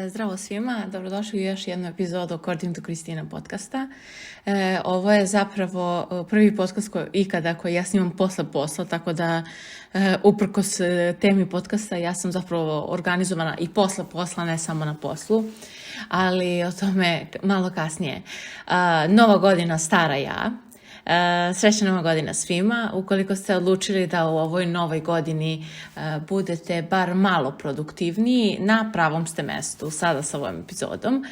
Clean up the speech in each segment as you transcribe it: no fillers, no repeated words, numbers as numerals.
Zdravo svima, dobrodošli u još jednu epizodu According to Christina podcasta. Ovo je zapravo prvi podcast koji ja snimam posle posla, tako da uprkos temi podcasta ja sam zapravo organizovana i posle posla, ne samo na poslu, ali o tome malo kasnije. Nova godina, stara ja. Srećna nova godina svima. Ukoliko ste odlučili da u ovoj novoj godini budete bar malo produktivniji, na pravom ste mestu sada sa ovom epizodom.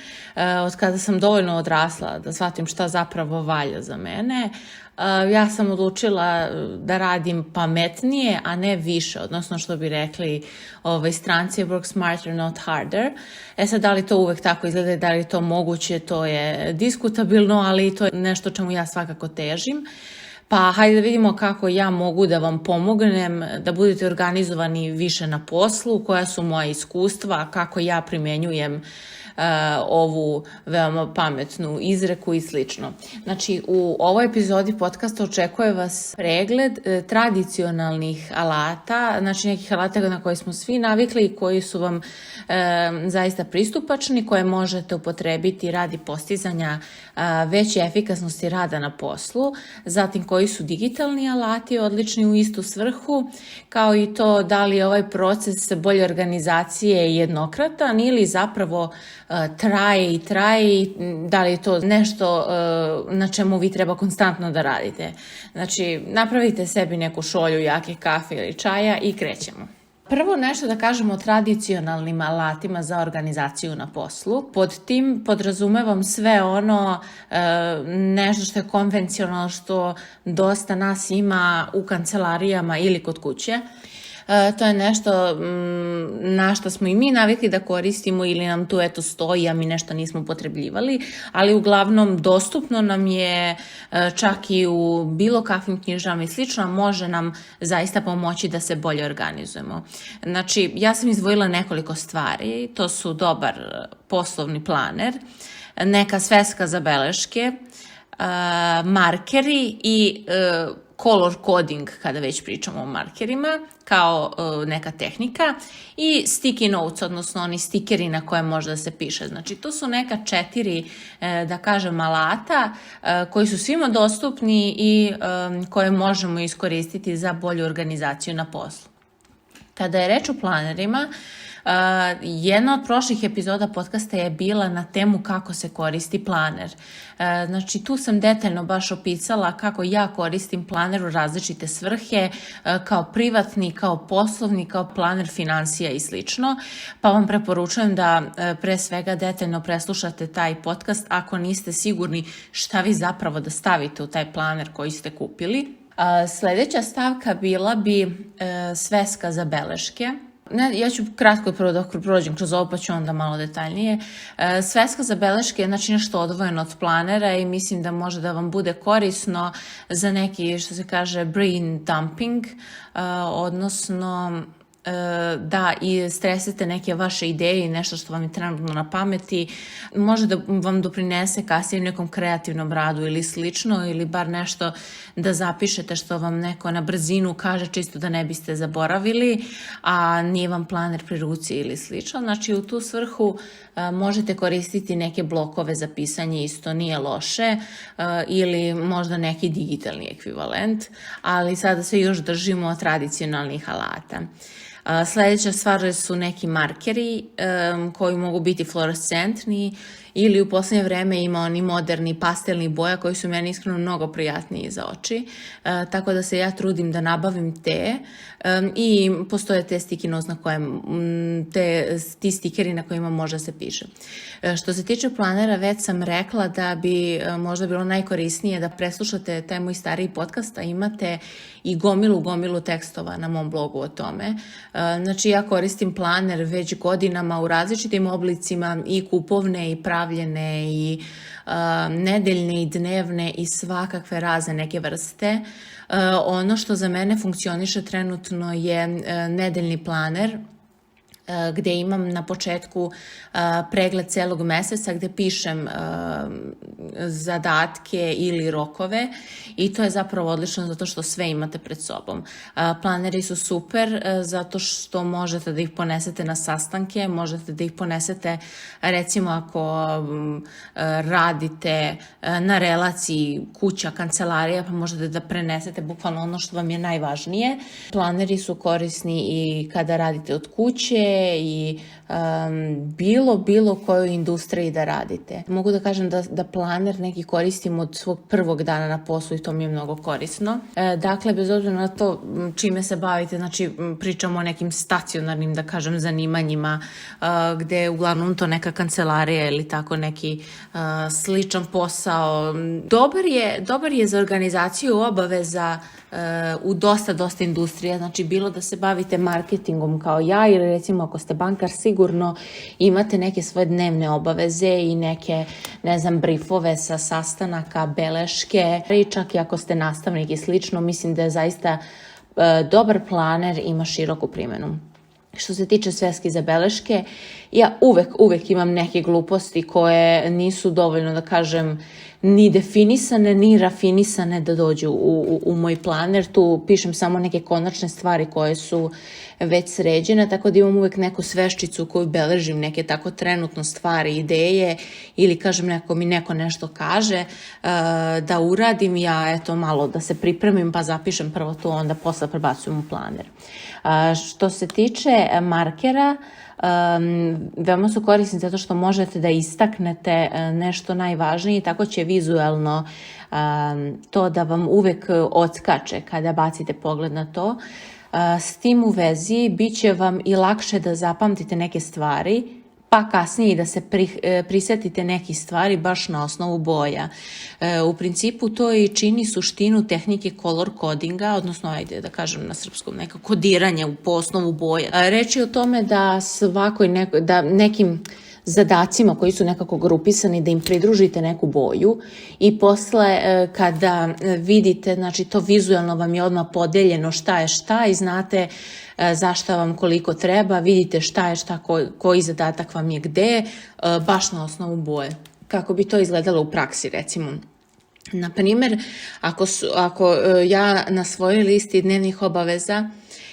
Od kada sam dovoljno odrasla da shvatim šta zapravo valja za mene, ja sam odlučila da radim pametnije, a ne više, odnosno što bi rekli stranci, work smarter, not harder. Sad, da li to uvek tako izgleda, da li je to moguće, to je diskutabilno, ali to je nešto čemu ja svakako težim. Pa hajde da vidimo kako ja mogu da vam pomognem da budete organizovani više na poslu, koja su moja iskustva, kako ja primenjujem ovu veoma pametnu izreku i slično. Znači, u ovoj epizodi podcasta očekuje vas pregled tradicionalnih alata, znači nekih alata na koje smo svi navikli i koji su vam zaista pristupačni, koje možete upotrebiti radi postizanja veće efikasnosti rada na poslu, zatim koji su digitalni alati odlični u istu svrhu, kao i to da li je ovaj proces bolje organizacije jednokratan ili zapravo traje i da li je to nešto na čemu vi treba konstantno da radite. Znači, napravite sebi neku šolju jake kafe ili čaja i krećemo. Prvo nešto da kažemo o tradicionalnim alatima za organizaciju na poslu. Pod tim podrazumevam sve ono nešto što je konvencionalno, što dosta nas ima u kancelarijama ili kod kuće. To je nešto na što smo i mi navikli da koristimo ili nam tu stoji, a mi nešto nismo upotrebljivali, ali uglavnom dostupno nam je čak i u bilo kakvim knjižama i slično, može nam zaista pomoći da se bolje organizujemo. Znači, ja sam izdvojila nekoliko stvari, to su dobar poslovni planer, neka sveska za beleške, markeri i color coding, kada već pričamo o markerima, kao neka tehnika, i sticky notes, odnosno oni stikeri na koje može da se piše. Znači, to su neka 4, da kažem, alata koji su svima dostupni i koje možemo iskoristiti za bolju organizaciju na poslu. Kada je reč o planerima, jedna od prošlih epizoda podcasta je bila na temu kako se koristi planer. Znači, tu sam detaljno baš opisala kako ja koristim planer u različite svrhe, kao privatni, kao poslovni, kao planer finansija i slično, pa vam preporučujem da pre svega detaljno preslušate taj podcast ako niste sigurni šta vi zapravo da stavite u taj planer koji ste kupili. Sljedeća stavka bila bi sveska za beleške. Ja ću kratko prvo dok prođem kroz ovo, pa ću onda malo detaljnije. Sveska za beleške je znači nešto odvojeno od planera i mislim da može da vam bude korisno za neki, što se kaže, brain dumping, odnosno da i stresete neke vaše ideje i nešto što vam je trenutno na pameti, može da vam doprinese kasnije u nekom kreativnom radu ili slično, ili bar nešto da zapišete što vam neko na brzinu kaže čisto da ne biste zaboravili, a nije vam planer pri ruci ili slično. Znači, u tu svrhu možete koristiti neke blokove za pisanje, isto nije loše, ili možda neki digitalni ekvivalent, ali sada se još držimo tradicionalnih alata. Sljedeća stvar su neki markeri koji mogu biti fluorescentni ili u posljednje vreme ima oni moderni pastelni boja koji su meni iskreno mnogo prijatniji za oči, tako da se ja trudim da nabavim te i postoje te sticky notes na kojem, ti stikeri na kojima može se piše. Što se tiče planera, već sam rekla da bi možda bilo najkorisnije da preslušate taj moj stariji podcast, a imate i gomilu tekstova na mom blogu o tome. Znači, ja koristim planer već godinama u različitim oblicima, i kupovne i pravljene i nedeljne i dnevne i svakakve razne neke vrste. Ono što za mene funkcioniše trenutno je nedeljni planer gde imam na početku pregled celog meseca gde pišem zadatke ili rokove i to je zapravo odlično zato što sve imate pred sobom. Planeri su super zato što možete da ih ponesete na sastanke, možete da ih ponesete recimo ako radite na relaciji kuća, kancelarija, pa možete da prenesete bukvalno ono što vam je najvažnije. Planeri su korisni i kada radite od kuće i bilo kojoj industriji da radite. Mogu da kažem da planer neki koristim od svog prvog dana na poslu i to mi je mnogo korisno. Dakle, bez obzira na to čime se bavite, znači pričamo o nekim stacionarnim, da kažem, zanimanjima gde je uglavnom to neka kancelarija ili tako neki sličan posao. Dobar je za organizaciju obaveza u dosta industrija, znači bilo da se bavite marketingom kao ja ili recimo ako ste bankar sigurno imate neke svoje dnevne obaveze i neke, ne znam, briefove sa sastanaka, beleške, i čak i ako ste nastavnik i slično, mislim da je zaista dobar planer ima široku primjenu. Što se tiče sveski za beleške, ja uvek imam neke gluposti koje nisu dovoljno, da kažem, ni definisane, ni rafinisane da dođu u moj planer. Tu pišem samo neke konačne stvari koje su već sređene, tako da imam uvek neku sveščicu koju beležim, neke tako trenutno stvari, ideje ili kažem mi neko nešto kaže da uradim, ja eto malo da se pripremim pa zapišem prvo to, onda posle prebacujem u planer. Što se tiče markera, veoma su korisni zato što možete da istaknete nešto najvažnije i tako će vizuelno to da vam uvek odskače kada bacite pogled na to. S tim u vezi bit će vam i lakše da zapamtite neke stvari, pa kasnije i da se prisetite nekih stvari baš na osnovu boja. U principu to i čini suštinu tehnike color codinga, odnosno ajde da kažem na srpskom neko kodiranje po osnovu boja. Reč je o tome da da nekim zadacima koji su nekako grupisani da im pridružite neku boju i posle kada vidite, znači to vizualno vam je odmah podeljeno šta je šta i znate zašta vam koliko treba, vidite šta je šta, koji zadatak vam je gde, baš na osnovu boje. Kako bi to izgledalo u praksi, recimo. Na primjer, ako ja na svojoj listi dnevnih obaveza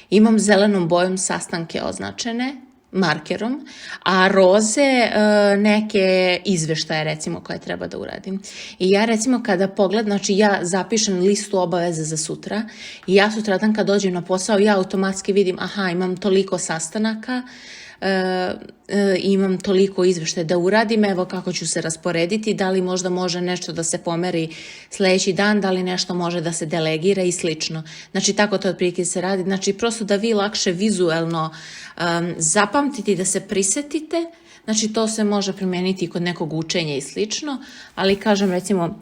imam zelenom bojom sastanke označene, markerom, a roze neke izveštaje recimo koje treba da uradim. I ja recimo kada pogledam, znači ja zapišem listu obaveza za sutra i ja sutradan kad dođem na posao ja automatski vidim imam toliko sastanaka, imam toliko izveštaja da uradim, evo kako ću se rasporediti, da li možda može nešto da se pomeri sledeći dan, da li nešto može da se delegira i slično. Znači tako to otprilike se radi, znači prosto da vi lakše vizuelno zapamtite i da se prisetite, znači to se može primijeniti kod nekog učenja i slično, ali kažem recimo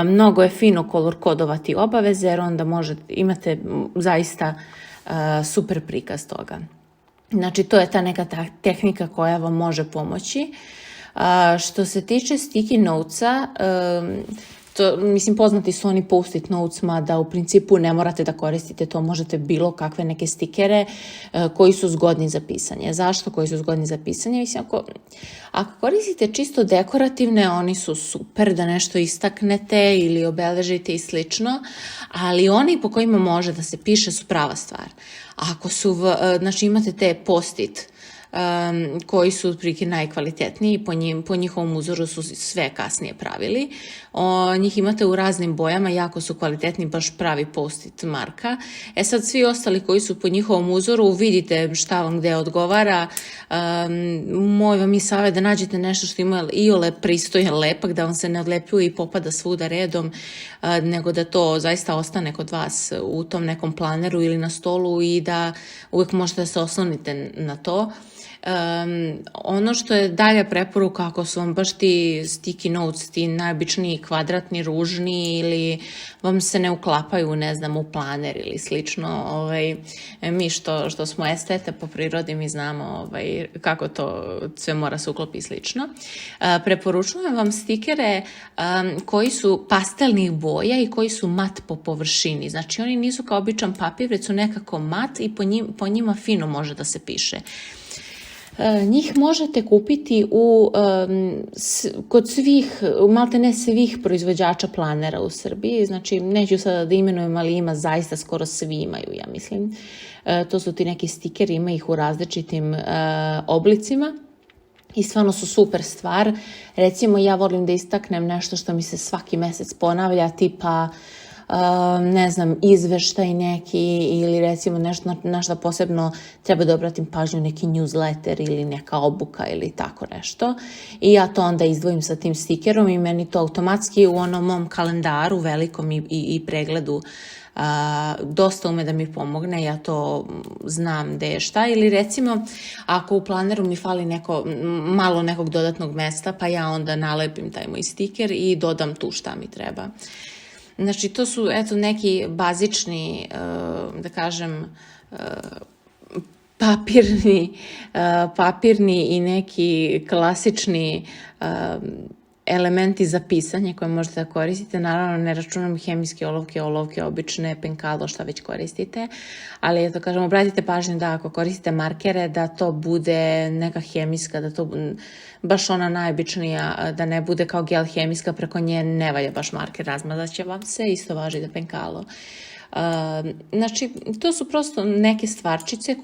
mnogo je fino color kodovati obaveze jer onda imate zaista super prikaz toga. Znači, to je ta neka tehnika koja vam može pomoći. Što se tiče sticky notesa, poznati su oni post-it notesma da u principu ne morate da koristite to, možete bilo kakve neke stikere koji su zgodni za pisanje. Zašto koji su zgodni za pisanje? Mislim, ako koristite čisto dekorativne, oni su super da nešto istaknete ili obeležite i slično, ali oni po kojima može da se piše su prava stvar. Ako znači imate te post-it koji su otprilike najkvalitetniji, po njihovom uzoru su sve kasnije pravili. Njih imate u raznim bojama, jako su kvalitetni, baš pravi post-it marka. Sad svi ostali koji su po njihovom uzoru, vidite šta vam gde odgovara. Moj vam je savjet da nađete nešto što ima iole pristojan lepak, da vam se ne odlepljuje i popada svuda redom, nego da to zaista ostane kod vas u tom nekom planeru ili na stolu i da uvek možete da se oslonite na to. Ono što je dalja preporuka, ako su vam baš ti sticky notes, ti najobičniji kvadratni, ružni ili vam se ne uklapaju, ne znam, u planer ili slično, mi što smo estete po prirodi, mi znamo kako to sve mora se uklopi i slično. Preporučujem vam stikere koji su pastelnih boja i koji su mat po površini. Znači oni nisu kao običan papir, već su nekako mat i po njima fino može da se piše. Njih možete kupiti kod svih, maltene svih proizvođača planera u Srbiji. Znači, neću sada da imenujem, ali ima zaista skoro svi imaju, ja mislim. To su ti neki stikeri, ima ih u različitim oblicima. I stvarno su super stvar. Recimo, ja volim da istaknem nešto što mi se svaki mesec ponavlja, tipa izveštaj neki ili recimo nešto na što posebno treba da obratim pažnju, neki newsletter ili neka obuka ili tako nešto. I ja to onda izdvojim sa tim stikerom i meni to automatski u onom mom kalendaru velikom i pregledu dosta ume da mi pomogne, ja to znam gde je šta. Ili recimo, ako u planeru mi fali malo nekog dodatnog mesta, pa ja onda nalepim taj moj stiker i dodam tu šta mi treba. Znači, to su neki bazični, da kažem, papirni i neki klasični elementi za pisanje koje možete da koristite. Naravno, ne računam hemijske olovke, obične, penkalo, šta već koristite, ali obratite pažnju da ako koristite markere, da to bude neka hemijska, da to baš ona najobičnija, da ne bude kao gel hemijska, preko nje ne valja baš marker, razmazat će vam se, isto važi za penkalo. Znači, to su prosto neke stvarčice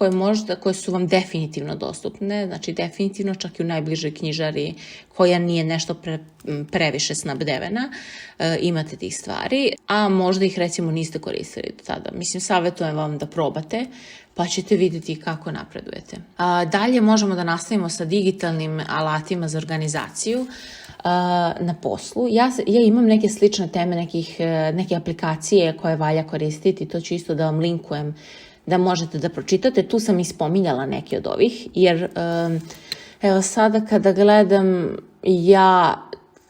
koje su vam definitivno dostupne, znači definitivno čak i u najbližoj knjižari koja nije nešto previše snabdevena, imate tih stvari, a možda ih recimo niste koristili do tada. Mislim, savjetujem vam da probate, pa ćete vidjeti kako napredujete. Dalje možemo da nastavimo sa digitalnim alatima za organizaciju na poslu. Ja imam neke slične teme, neke aplikacije koje valja koristiti, to ću isto da vam linkujem da možete da pročitate. Tu sam ispominjala neke od ovih, jer evo sada kada gledam, ja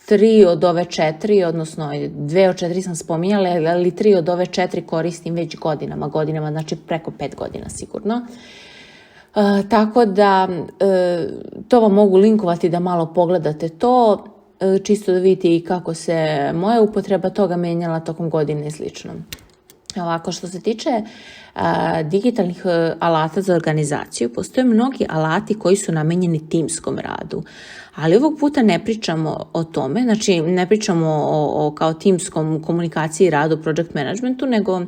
3 od ove 4, odnosno 2 od 4 sam spominjala, ali 3 od ove 4 koristim već godinama, znači preko 5 godina sigurno. Tako da to vam mogu linkovati da malo pogledate to, čisto da vidite i kako se moja upotreba toga menjala tokom godine i slično. Ovako, što se tiče digitalnih alata za organizaciju, postoje mnogi alati koji su namenjeni timskom radu, ali ovog puta ne pričamo o tome, znači ne pričamo o kao timskom komunikaciji, radu, project managementu, nego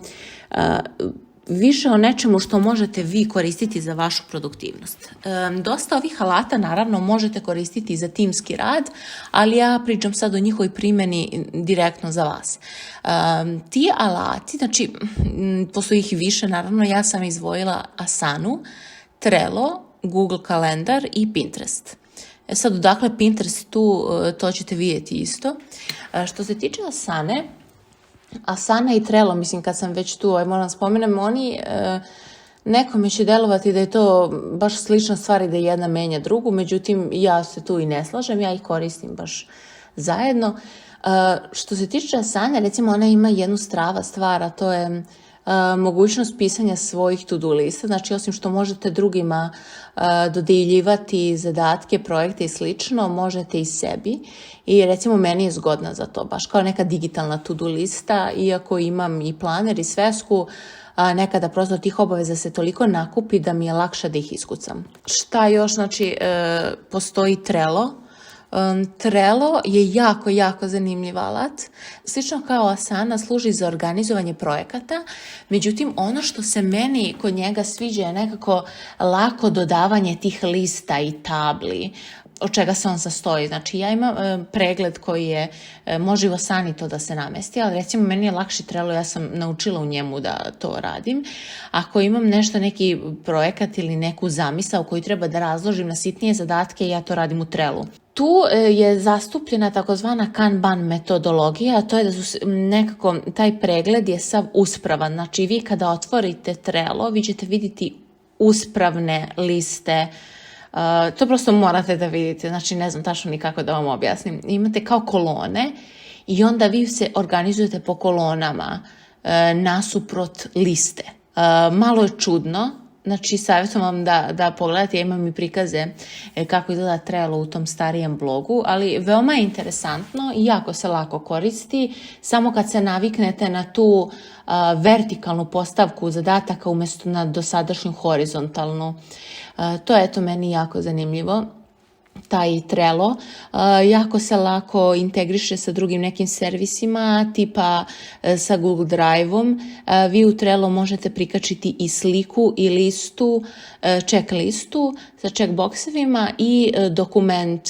više o nečemu što možete vi koristiti za vašu produktivnost. Dosta ovih alata naravno možete koristiti za timski rad, ali ja pričam sad o njihovoj primjeni direktno za vas. Ti alati, znači postoji ih više, naravno ja sam izdvojila Asanu, Trello, Google Kalendar i Pinterest. Sad odakle Pinterest tu, to ćete vidjeti isto. Što se tiče Asana i Trello, mislim kad sam već tu, moram spomenem, oni nekome će delovati da je to baš slična stvar i da jedna menja drugu, međutim ja se tu i ne slažem, ja ih koristim baš zajedno. Što se tiče Asane, recimo ona ima jednu stvar, a to je mogućnost pisanja svojih to-do lista, znači osim što možete drugima dodeljivati zadatke, projekte i slično, možete i sebi. I recimo meni je zgodna za to, baš kao neka digitalna to-do lista, iako imam i planer i svesku, nekada prosto tih obaveza se toliko nakupi da mi je lakše da ih iskucam. Šta još, znači postoji Trello. Trello je jako zanimljiv alat. Slično kao Asana služi za organizovanje projekata, međutim ono što se meni kod njega sviđa je nekako lako dodavanje tih lista i tabli, od čega se on sastoji. Znači ja imam pregled koji je, može u Asani to da se namesti, ali recimo meni je lakši Trello, ja sam naučila u njemu da to radim. Ako imam neki projekat ili neku zamisao koju treba da razložim na sitnije zadatke, ja to radim u Trellu. Tu je zastupljena takozvana Kanban metodologija, a to je da su nekako, taj pregled je sav uspravan. Znači vi kada otvorite Trello, vi ćete vidjeti uspravne liste. To prosto morate da vidite, znači ne znam tačno ni kako da vam objasnim. Imate kao kolone i onda vi se organizujete po kolonama nasuprot liste. Malo je čudno, Znači, savjetujem vam da pogledate, ja imam i prikaze kako izgleda Trello u tom starijem blogu, ali veoma je interesantno i jako se lako koristi, samo kad se naviknete na tu vertikalnu postavku zadataka umjesto na dosadašnju horizontalnu. To je eto meni jako zanimljivo. Taj Trello jako se lako integriše sa drugim nekim servisima, tipa sa Google Drive-om. Vi u Trello možete prikačiti i sliku i listu, check listu sa checkboxevima i dokument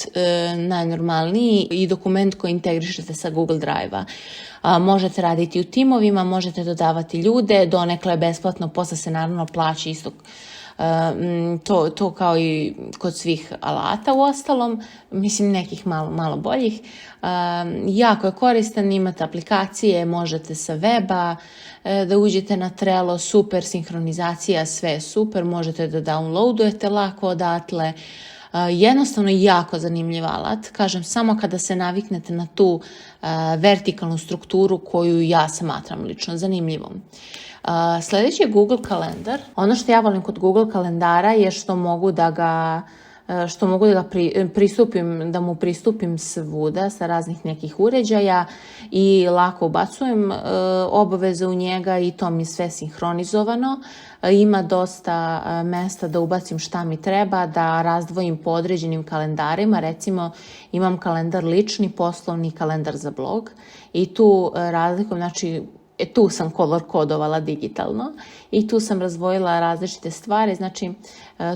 najnormalniji i dokument koji integrišete sa Google Drive-a. Možete raditi u timovima, možete dodavati ljude, donekle besplatno, posle se naravno plaća isto. To kao i kod svih alata u ostalom, mislim nekih malo boljih. Jako je koristan, imate aplikacije, možete sa weba da uđete na Trello, super sinhronizacija, sve je super, možete da downloadujete lako odatle. Jednostavno jako zanimljiv alat, kažem, samo kada se naviknete na tu vertikalnu strukturu koju ja smatram lično zanimljivom. Sljedeći je Google kalendar. Ono što ja volim kod Google kalendara je što mogu da mu pristupim svuda sa raznih nekih uređaja i lako ubacujem obaveze u njega i to mi je sve sinhronizovano. Ima dosta mesta da ubacim šta mi treba, da razdvojim po određenim kalendarima. Recimo imam kalendar lični, poslovni, kalendar za blog i tu razlikujem, znači tu sam color kodovala digitalno i tu sam razdvojila različite stvari, znači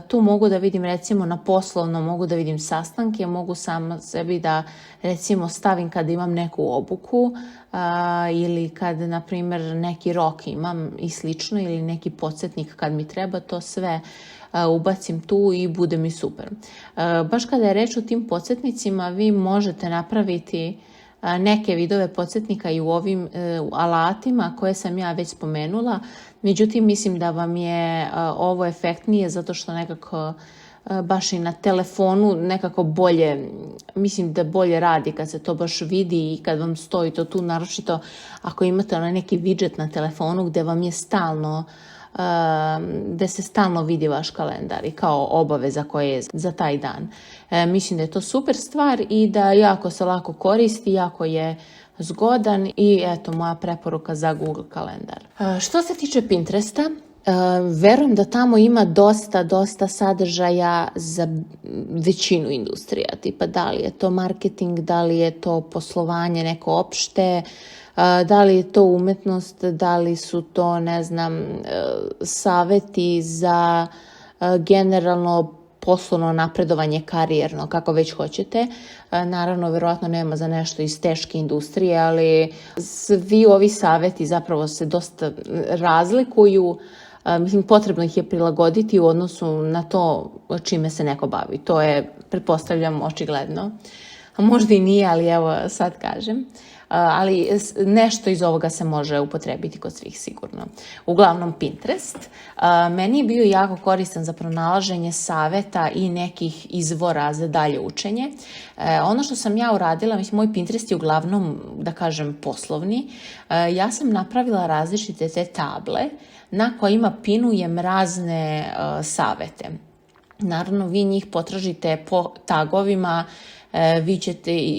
tu mogu da vidim recimo na poslovno, mogu da vidim sastanke, mogu sam sebi da recimo stavim kad imam neku obuku ili kad na primjer neki rok imam i slično ili neki podsjetnik kad mi treba, to sve ubacim tu i bude mi super. Baš kada je reč o tim podsjetnicima, vi možete napraviti neke vidove podsjetnika i u ovim alatima koje sam ja već spomenula. Međutim, mislim da vam je ovo efektnije zato što nekako baš i na telefonu nekako bolje, mislim da bolje radi kad se to baš vidi i kad vam stoji to tu, naročito ako imate onaj neki widget na telefonu gdje vam je stalno gdje se stalno vidi vaš kalendar i kao obaveza koja je za taj dan. Mislim da je to super stvar i da jako se lako koristi, jako je zgodan i eto moja preporuka za Google kalendar. Što se tiče Pinteresta, verujem da tamo ima dosta sadržaja za većinu industrija, tipa da li je to marketing, da li je to poslovanje neko opšte, da li je to umetnost, da li su to, ne znam, saveti za generalno poslovno napredovanje karijerno, kako već hoćete. Naravno, verovatno nema za nešto iz teške industrije, ali svi ovi saveti zapravo se dosta razlikuju. Mislim, potrebno ih je prilagoditi u odnosu na to čime se neko bavi. To je, pretpostavljam, očigledno. A možda i nije, ali evo sad kažem. Ali nešto iz ovoga se može upotrebiti kod svih sigurno. Uglavnom Pinterest. Meni je bio jako koristan za pronalaženje saveta i nekih izvora za dalje učenje. Ono što sam ja uradila, mislim, moj Pinterest je uglavnom, da kažem, poslovni. Ja sam napravila različite te table na kojima pinujem razne savete. Naravno, vi njih potražite po tagovima,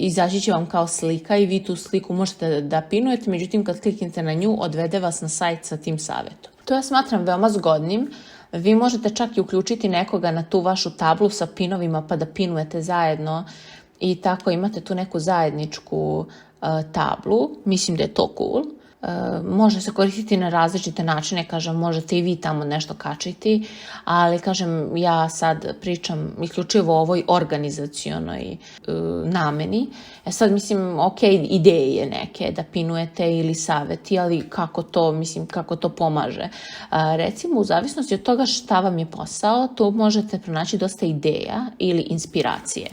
izaći će vam kao slika i vi tu sliku možete da pinujete, međutim kad kliknete na nju odvede vas na sajt sa tim savjetom. To ja smatram veoma zgodnim. Vi možete čak i uključiti nekoga na tu vašu tablu sa pinovima pa da pinujete zajedno i tako imate tu neku zajedničku tablu. Mislim da je to cool. Može se koristiti na različite načine, kažem, možete i vi tamo nešto kačiti, ali kažem, ja sad pričam isključivo o ovoj organizacionoj nameni. Sad mislim, ok, ideje neke da pinujete ili saveti, ali kako to pomaže. Recimo, u zavisnosti od toga šta vam je posao, tu možete pronaći dosta ideja ili inspiracije.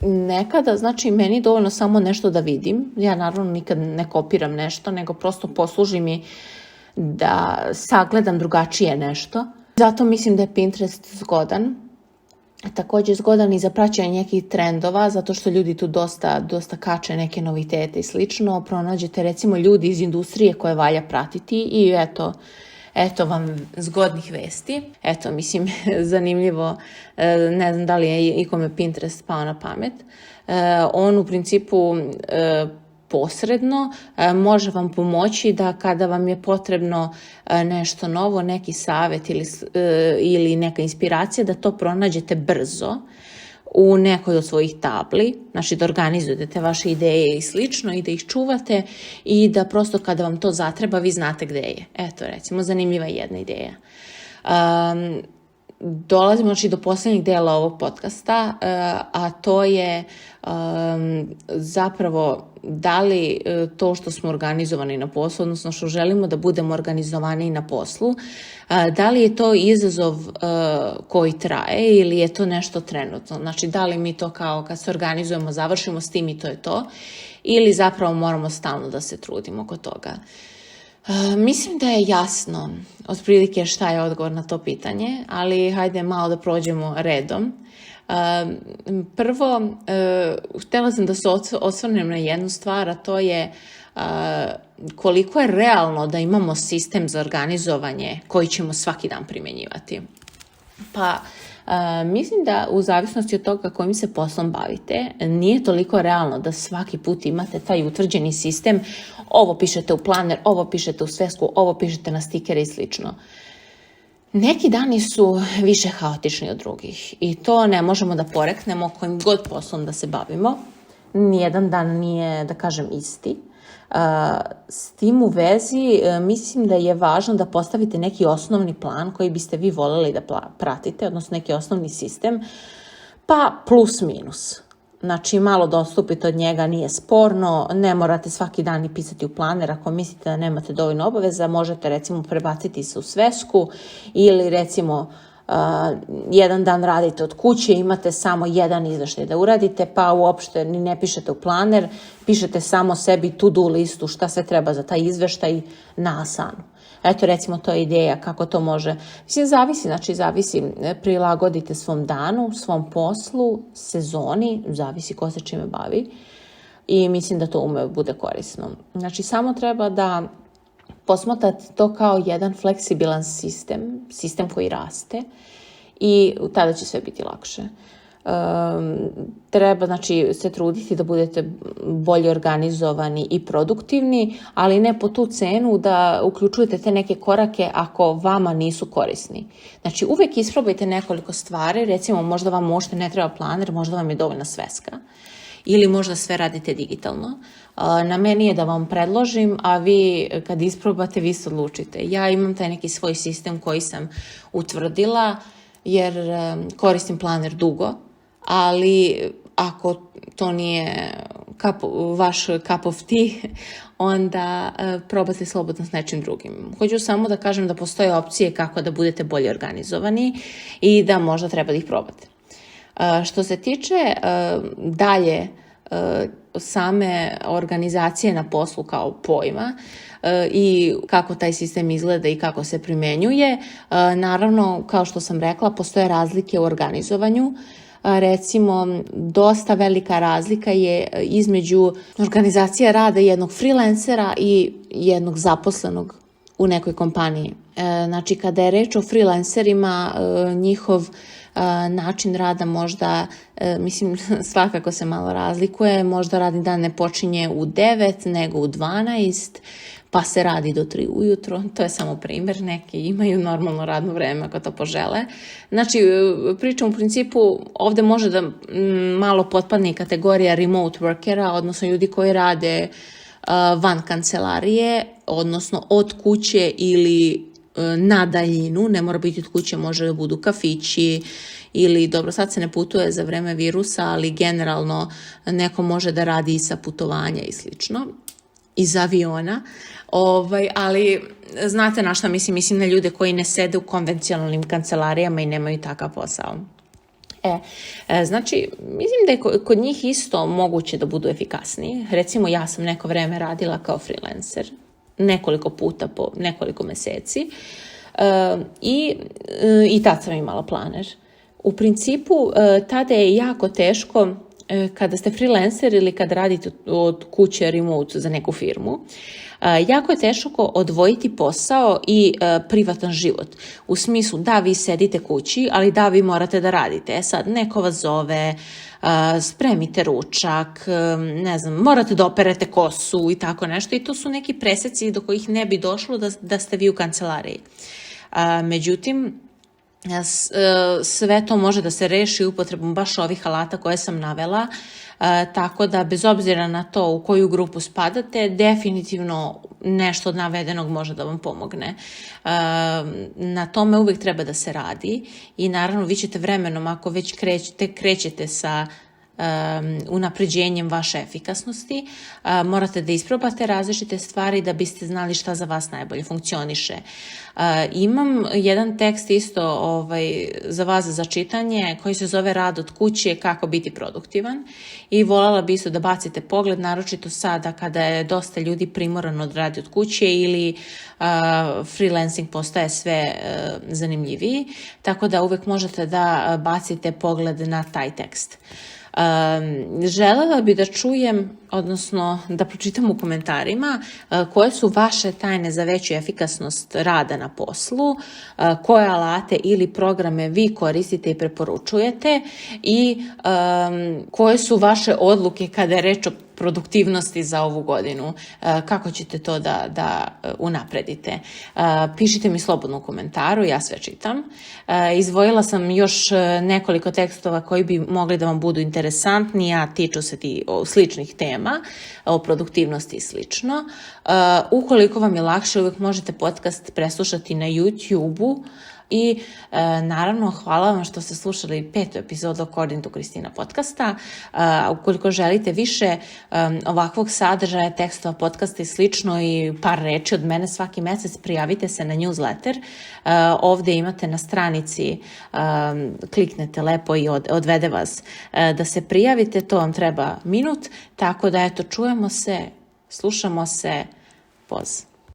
Nekada, znači, meni dovoljno samo nešto da vidim. Ja naravno nikad ne kopiram nešto, nego prosto posluži mi da sagledam drugačije nešto. Zato mislim da je Pinterest zgodan. Također zgodan i za praćenje nekih trendova, zato što ljudi tu dosta kače neke novitete i slično. Pronađete recimo ljudi iz industrije koje valja pratiti i eto, Eto vam zgodnih vesti. Eto, mislim, zanimljivo, ne znam da li je ikome Pinterest pao na pamet. On u principu posredno može vam pomoći da kada vam je potrebno nešto novo, neki savjet ili neka inspiracija, da to pronađete brzo u nekoj od svojih tabli, znači da organizujete te vaše ideje i slično i da ih čuvate i da prosto kada vam to zatreba vi znate gde je. Eto, recimo, zanimljiva je jedna ideja. Dolazimo do posljednjeg dela ovog podcasta, a to je zapravo da li to što smo organizovani na poslu, odnosno što želimo da budemo organizovani na poslu, da li je to izazov koji traje ili je to nešto trenutno. Znači, da li mi to kao kad se organizujemo, završimo s tim i to je to, ili zapravo moramo stalno da se trudimo oko toga. Mislim da je jasno otprilike šta je odgovor na to pitanje, ali hajde malo da prođemo redom. Prvo, htjela sam da se osvrnem na jednu stvar, a to je koliko je realno da imamo sistem za organizovanje koji ćemo svaki dan primjenjivati. Pa, mislim da u zavisnosti od toga kojim se poslom bavite, nije toliko realno da svaki put imate taj utvrđeni sistem, ovo pišete u planer, ovo pišete u svesku, ovo pišete na stikere i slično. Neki dani su više haotični od drugih i to ne možemo da poreknemo kojim god poslom da se bavimo. Nijedan dan nije, da kažem, isti. S tim u vezi mislim da je važno da postavite neki osnovni plan koji biste vi voljeli da pratite, odnosno neki osnovni sistem, pa plus minus. Znači, malo da odstupite od njega nije sporno, ne morate svaki dan i pisati u planer. Ako mislite da nemate dovoljno obaveza, možete recimo prebaciti se u svesku ili recimo jedan dan radite od kuće, imate samo jedan izveštaj da uradite, pa uopšte ni ne pišete u planer, pišete samo sebi to-do listu šta sve treba za taj izveštaj na Asanu. Eto, recimo, to je ideja kako to može. Mislim, zavisi, prilagodite svom danu, svom poslu, sezoni, zavisi ko se čime bavi i mislim da to bude korisno. Znači, samo treba da posmatrate to kao jedan fleksibilan sistem koji raste i tada će sve biti lakše. Treba, znači, se truditi da budete bolje organizovani i produktivni, ali ne po tu cenu da uključujete te neke korake ako vama nisu korisni. Znači, uvek isprobajte nekoliko stvari, recimo možda vam možda ne treba planer, možda vam je dovoljna sveska ili možda sve radite digitalno. Na meni je da vam predložim, a vi kad isprobate vi se odlučite. Ja imam taj neki svoj sistem koji sam utvrdila jer koristim planer dugo, ali ako to nije vaš cup of tea, onda probate slobodno s nečim drugim. Hoću samo da kažem da postoje opcije kako da budete bolje organizovani i da možda treba da ih probate. Što se tiče dalje same organizacije na poslu kao pojma i kako taj sistem izgleda i kako se primenjuje, naravno, kao što sam rekla, postoje razlike u organizovanju. Recimo, dosta velika razlika je između organizacije rada jednog freelancera i jednog zaposlenog u nekoj kompaniji. Znači, kada je reč o freelancerima, njihov način rada možda, mislim, svakako se malo razlikuje. Možda radni dan ne počinje u 9, nego u 12, pa se radi do 3 ujutro. To je samo primjer, neki imaju normalno radno vreme ako to požele. Znači, pričam u principu, ovdje može da malo potpadne kategorija remote workera, odnosno ljudi koji rade van kancelarije, odnosno od kuće ili na daljinu, ne mora biti od kuće, može da budu kafići ili, dobro, sad se ne putuje za vreme virusa, ali generalno neko može da radi i sa putovanja i slično, iz aviona, ali znate na šta mislim na ljude koji ne sede u konvencionalnim kancelarijama i nemaju takav posao. Znači, mislim da je kod njih isto moguće da budu efikasniji. Recimo, ja sam neko vreme radila kao freelancer, nekoliko puta po nekoliko meseci i tad sam imala planer. U principu, tada je jako teško kada ste freelancer ili kad radite od kuće remote za neku firmu, jako je teško odvojiti posao i privatan život. U smislu da vi sedite kući, ali da vi morate da radite. Sad neko vas zove, spremite ručak, ne znam, morate da operete kosu i tako nešto. I to su neki preseci do kojih ne bi došlo da ste vi u kancelariji. Međutim, sve to može da se reši upotrebom baš ovih alata koje sam navela, tako da bez obzira na to u koju grupu spadate, definitivno nešto od navedenog može da vam pomogne. Na tome uvijek treba da se radi i naravno vi ćete vremenom, ako već krećete sa unapređenjem vaše efikasnosti, morate da isprobate različite stvari da biste znali šta za vas najbolje funkcioniše. Imam jedan tekst isto za vas za čitanje koji se zove Rad od kuće, kako biti produktivan, i voljela bi isto da bacite pogled, naročito sada kada je dosta ljudi primorano da radi od kuće ili freelancing postaje sve zanimljiviji, tako da uvek možete da bacite pogled na taj tekst. Želela bi da čujem, odnosno da pročitam u komentarima koje su vaše tajne za veću efikasnost rada na poslu, koje alate ili programe vi koristite i preporučujete i koje su vaše odluke kada je reč o produktivnosti za ovu godinu, kako ćete to da unapredite. Pišite mi slobodno u komentaru, ja sve čitam. Izdvojila sam još nekoliko tekstova koji bi mogli da vam budu interesantni, a tiču se sličnih tema, o produktivnosti i slično. Ukoliko vam je lakše, uvijek možete podcast preslušati na YouTube-u. I naravno hvala vam što ste slušali 5. epizodu According to Kristina podcasta. Ukoliko želite više ovakvog sadržaja, tekstova, podcasta i slično i par reči od mene svaki mesec, prijavite se na newsletter. Ovdje imate na stranici, kliknete lepo i odvede vas da se prijavite. To vam treba minut, tako da čujemo se, slušamo se, poz.